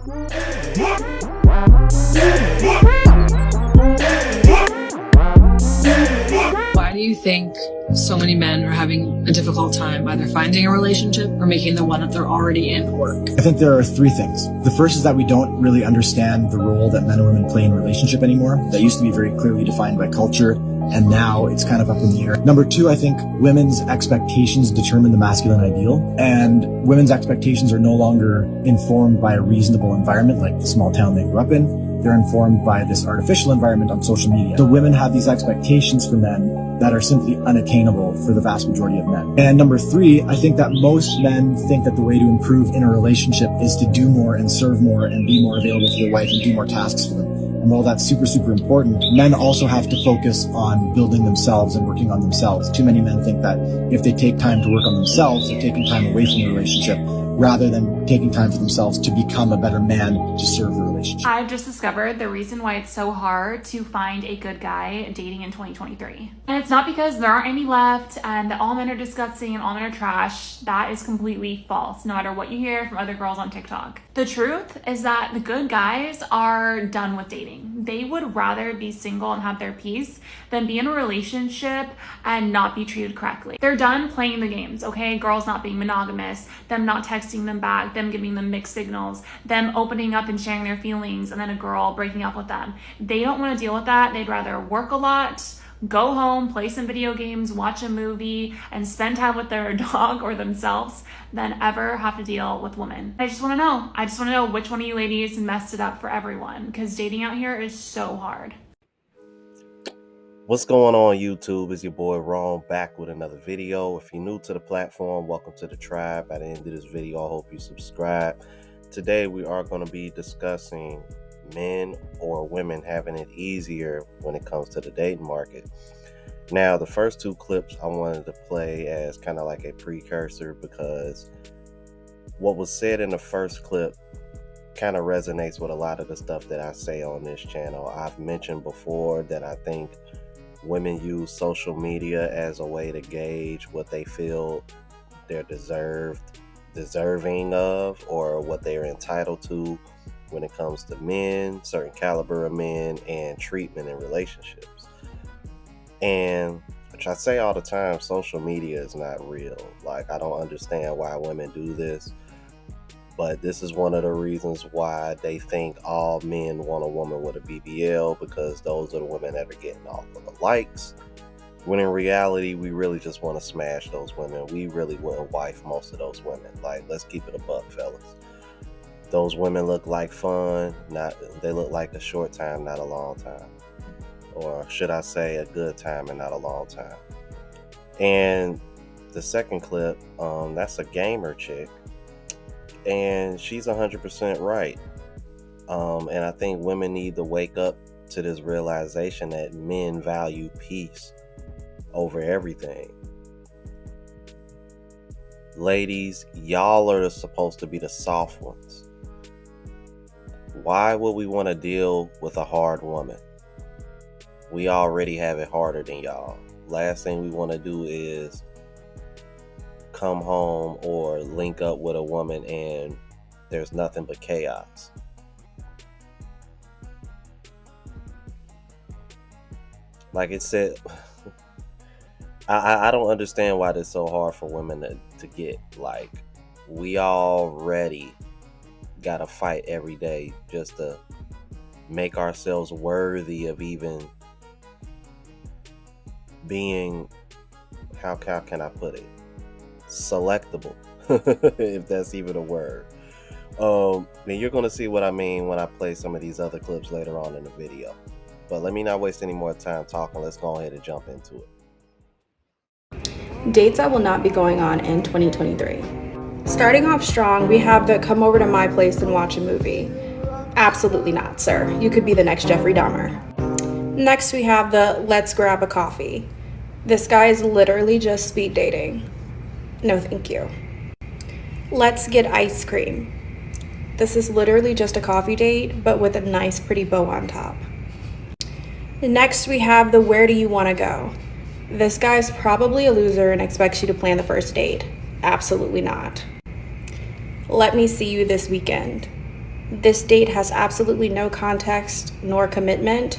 Why do you think so many men are having a difficult time either finding a relationship or making the one that they're already in work? I think there are three things. The first is that we don't really understand the role that men and women play in a relationship anymore. That used to be very clearly defined by culture, and now it's kind of up in the air. Number two, I think women's expectations determine the masculine ideal, and women's expectations are no longer informed by a reasonable environment like the small town they grew up in. They're informed by this artificial environment on social media. So women have these expectations for men that are simply unattainable for the vast majority of men. And number three, I think that most men think that the way to improve in a relationship is to do more and serve more and be more available to their wife and do more tasks for them. And while that's super, super important, men also have to focus on building themselves and working on themselves. Too many men think that if they take time to work on themselves, they're taking time away from the relationship, rather than taking time for themselves to become a better man to serve the relationship. I've just discovered the reason why it's so hard to find a good guy dating in 2023. And it's not because there aren't any left and that all men are disgusting and all men are trash. That is completely false, no matter what you hear from other girls on TikTok. The truth is that the good guys are done with dating. They would rather be single and have their peace than be in a relationship and not be treated correctly. They're done playing the games, okay? Girls not being monogamous, them not texting them back, them giving them mixed signals, them opening up and sharing their feelings, and then a girl breaking up with them. They don't want to deal with that. They'd rather work a lot, go home, play some video games, watch a movie, and spend time with their dog or themselves than ever have to deal with women. I just want to know which one of you ladies messed it up for everyone, because dating out here is so hard. What's going on, YouTube? It's your boy Ron back with another video. If you're new to the platform, welcome to the tribe. At the end of this video, I hope you subscribe. Today we are going to be discussing men or women having it easier when it comes to the dating market. Now, the first two clips I wanted to play as kind of like a precursor, because what was said in the first clip kind of resonates with a lot of the stuff that I say on this channel. I've mentioned before that I think women use social media as a way to gauge what they feel they're deserving of, or what they're entitled to when it comes to men, certain caliber of men, and treatment in relationships. And which I say all the time, social media is not real. Like, I don't understand why women do this, but this is one of the reasons why they think all men want a woman with a BBL, because those are the women that are getting all of the likes. When in reality, we really just want to smash those women. We really wouldn't wife most of those women. Like, let's keep it a buck, fellas. Those women look like fun. They look like a short time, not a long time. Or should I say a good time and not a long time. And the second clip, that's a gamer chick. And she's 100% right. And I think women need to wake up to this realization that men value peace over everything. Ladies, y'all are supposed to be the soft ones. Why would we want to deal with a hard woman? We already have it harder than y'all. Last thing we want to do is come home or link up with a woman and there's nothing but chaos. Like it said, I don't understand why it's so hard for women to get. Like, we already gotta fight every day just to make ourselves worthy of even being, how can I put it, selectable, if that's even a word. Then you're gonna see what I mean when I play some of these other clips later on in the video. But let me not waste any more time talking. Let's go ahead and jump into it. Dates that will not be going on in 2023. Starting off strong, we have the come over to my place and watch a movie. Absolutely not, sir. You could be the next Jeffrey Dahmer. Next, we have the let's grab a coffee. This guy is literally just speed dating. No, thank you. Let's get ice cream. This is literally just a coffee date, but with a nice pretty bow on top. Next, we have the where do you want to go? This guy's probably a loser and expects you to plan the first date. Absolutely not. Let me see you this weekend. This date has absolutely no context nor commitment,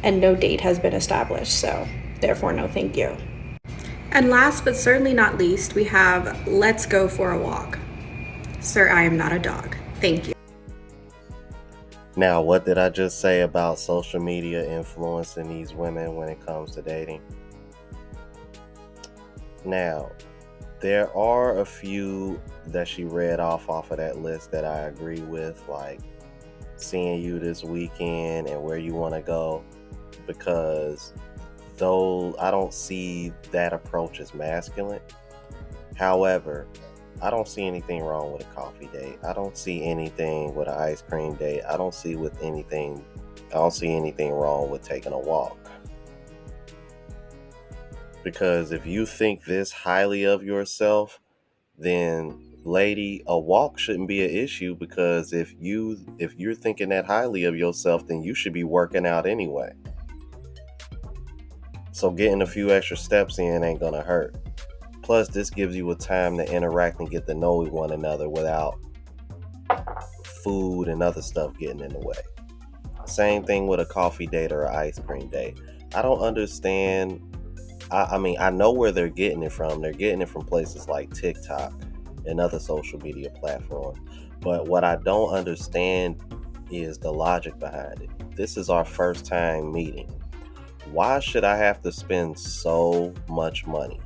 and no date has been established, so therefore no thank you. And last but certainly not least, we have let's go for a walk. Sir, I am not a dog. Thank you. Now, what did I just say about social media influencing these women when it comes to dating? Now, there are a few that she read off of that list that I agree with, like seeing you this weekend and where you want to go, because though I don't see that approach as masculine, however, I don't see anything wrong with a coffee date. I don't see anything with an ice cream date. I don't see anything wrong with taking a walk. Because if you think this highly of yourself, then lady, a walk shouldn't be an issue, because if you're thinking that highly of yourself, then you should be working out anyway. So getting a few extra steps in ain't gonna hurt. Plus, this gives you a time to interact and get to know one another without food and other stuff getting in the way. Same thing with a coffee date or an ice cream date. I don't understand. I mean, I know where they're getting it from. They're getting it from places like TikTok and other social media platforms. But what I don't understand is the logic behind it. This is our first time meeting. Why should I have to spend so much money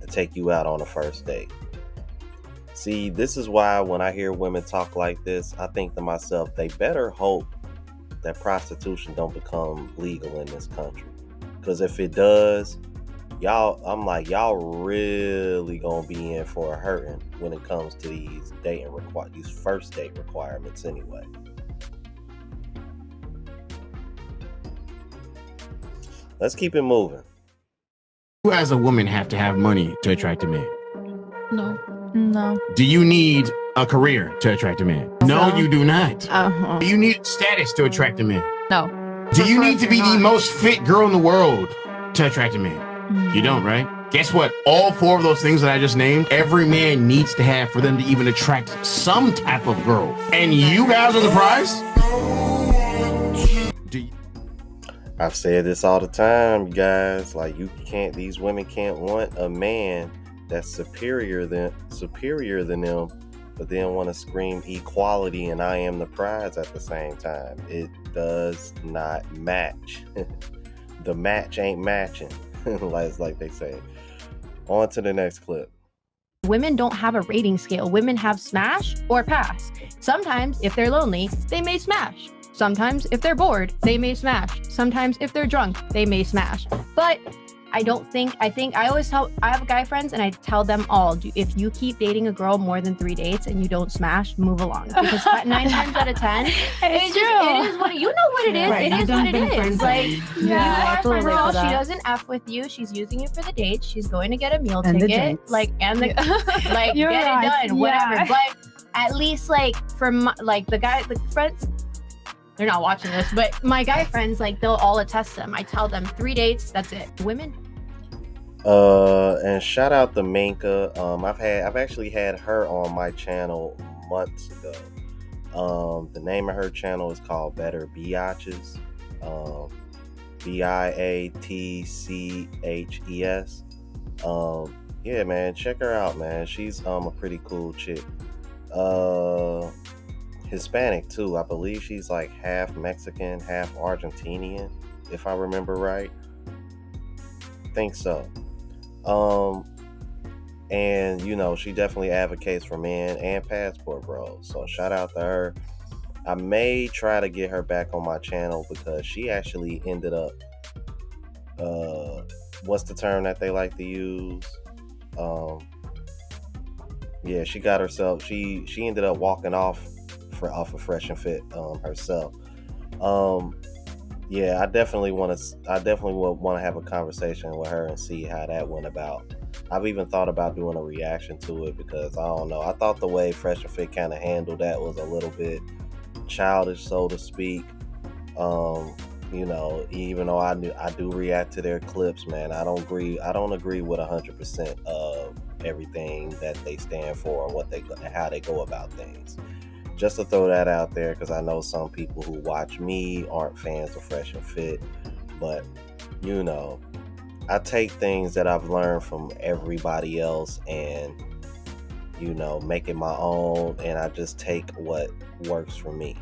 to take you out on a first date? See, this is why when I hear women talk like this, I think to myself, they better hope that prostitution don't become legal in this country. Because if it does, y'all really gonna be in for a hurting when it comes to these these first date requirements anyway. Let's keep it moving. You as a woman have to have money to attract a man. No. Do you need a career to attract a man? No, you do not. Uh-huh. Do you need status to attract a man? No. Do you need to be the most fit girl in the world to attract a man? You don't, right? Guess what? All four of those things that I just named, every man needs to have for them to even attract some type of girl. And you guys are the prize? I've said this all the time, you guys. Like, these women can't want a man that's superior than them, but then want to scream equality and I am the prize at the same time. It does not match. The match ain't matching, like they say. On to the next clip. Women don't have a rating scale. Women have smash or pass. Sometimes, if they're lonely, they may smash. Sometimes, if they're bored, they may smash. Sometimes, if they're drunk, they may smash. But I have guy friends and I tell them all, if you keep dating a girl more than 3 dates and you don't smash, move along. Because 9 times out of 10, it is what it is. Right. It is what it is. Like, you are a girl, she doesn't F with you. She's using you for the dates. She's going to get a meal ticket. Get it done, whatever. But at least, like, for the friends, they're not watching this, but my guy friends, like, they'll all attest them. I tell them 3 dates, that's it. Women. And shout out to Minka. I've actually had her on my channel months ago. The name of her channel is called Better Biatches. Biatches. Yeah, man, check her out, man. She's a pretty cool chick. Hispanic too. I believe she's like half Mexican, half Argentinian, if I remember right. Think so. And she definitely advocates for men and passport bros. So shout out to her. I may try to get her back on my channel because she actually ended up what's the term that they like to use? Yeah, she got herself. She ended up walking off of Fresh and Fit herself. Yeah, I definitely want to have a conversation with her and see how that went about. I've even thought about doing a reaction to it because I don't know. I thought the way Fresh and Fit kind of handled that was a little bit childish, so to speak. Even though I do react to their clips, man, I don't agree with 100% of everything that they stand for and how they go about things. Just to throw that out there, because I know some people who watch me aren't fans of Fresh and Fit, but you know, I take things that I've learned from everybody else and, you know, make it my own, and I just take what works for me.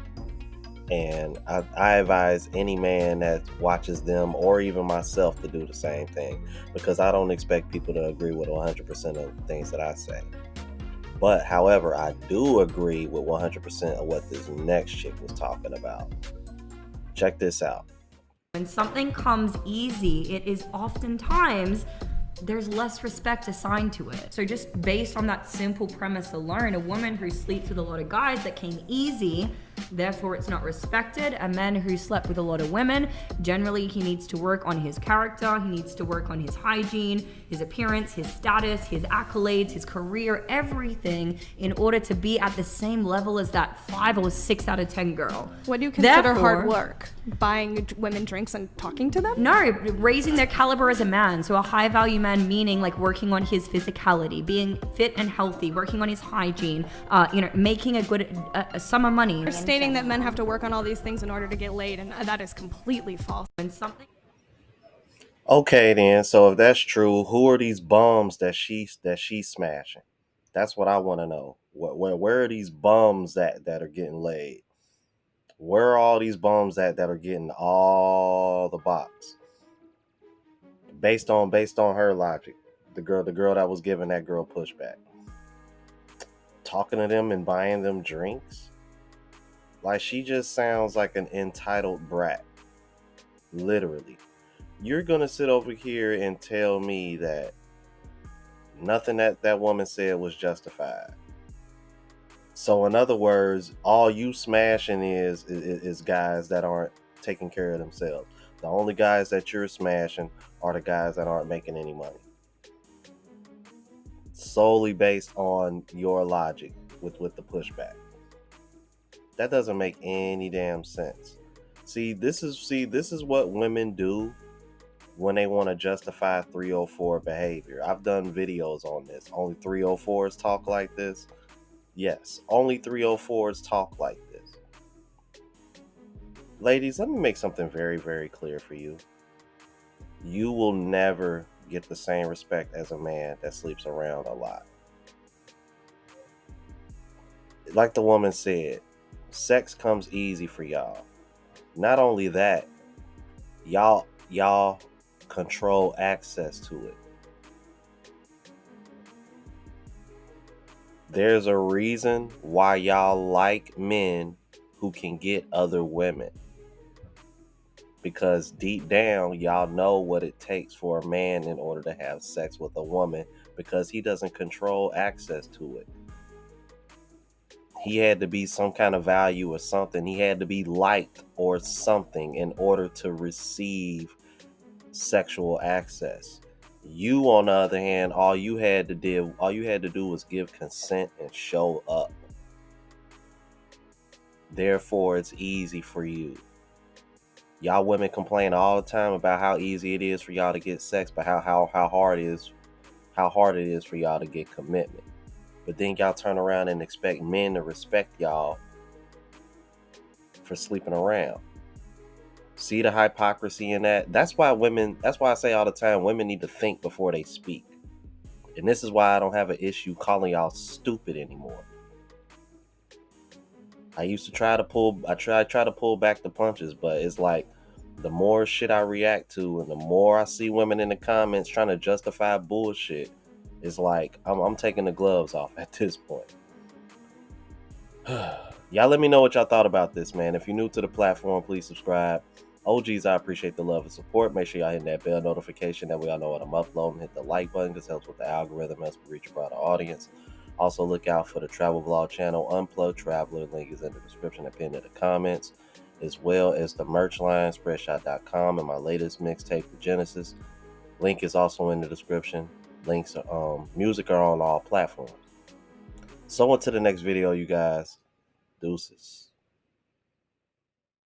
And I advise any man that watches them, or even myself, to do the same thing, because I don't expect people to agree with 100% of the things that I say. But however, I do agree with 100% of what this next chick was talking about. Check this out. When something comes easy, it is oftentimes there's less respect assigned to it. So just based on that simple premise alone, a woman who sleeps with a lot of guys that came easy, therefore it's not respected. A man who slept with a lot of women, generally he needs to work on his character, he needs to work on his hygiene, his appearance, his status, his accolades, his career, everything, in order to be at the same level as that 5 or 6 out of 10 girl. What do you consider Therefore, hard work? Buying women drinks and talking to them? No, raising their caliber as a man. So a high value man, meaning like working on his physicality, being fit and healthy, working on his hygiene, making a good sum of money. You're stating that men have to work on all these things in order to get laid, and that is completely false. When something Okay, then. So if that's true, who are these bums that she's smashing? That's what I want to know. Where are these bums that are getting laid? Where are all these bums that are getting all the box? Based on her logic, the girl that was giving that girl pushback, talking to them and buying them drinks, like, she just sounds like an entitled brat. Literally. You're gonna sit over here and tell me that nothing that woman said was justified. So in other words, all you smashing is guys that aren't taking care of themselves. The only guys that you're smashing are the guys that aren't making any money. Solely based on your logic with the pushback. That doesn't make any damn sense. See, this is what women do when they want to justify 304 behavior. I've done videos on this. Only 304s talk like this. Yes, only 304s talk like this. Ladies, let me make something very, very clear for you. You will never get the same respect as a man that sleeps around a lot. Like the woman said, sex comes easy for y'all. Not only that, y'all control access to it. There's a reason why y'all like men who can get other women. Because deep down, y'all know what it takes for a man in order to have sex with a woman, because he doesn't control access to it. He had to be some kind of value or something. He had to be liked or something in order to receive sexual access. You, on the other hand, all you had to do was give consent and show up. Therefore, it's easy for you. Y'all women complain all the time about how easy it is for y'all to get sex, but how hard it is for y'all to get commitment. But then y'all turn around and expect men to respect y'all for sleeping around. See the hypocrisy in that? That's why I say all the time, women need to think before they speak. And this is why I don't have an issue calling y'all stupid anymore. I used to try to pull back the punches, but it's like the more shit I react to and the more I see women in the comments trying to justify bullshit, it's like I'm taking the gloves off at this point. Y'all let me know what y'all thought about this, man. If you're new to the platform, please subscribe. OGs, I appreciate the love and support. Make sure y'all hit that bell notification that way y'all know when I'm uploading. Hit the like button. This helps with the algorithm, helps me reach a broader audience. Also, look out for the travel vlog channel, Unplugged Traveler. Link is in the description and pinned in the comments, as well as the merch line, spreadshot.com, and my latest mixtape, The Genesis. Link is also in the description. Links music are on all platforms. So until the next video, you guys, deuces.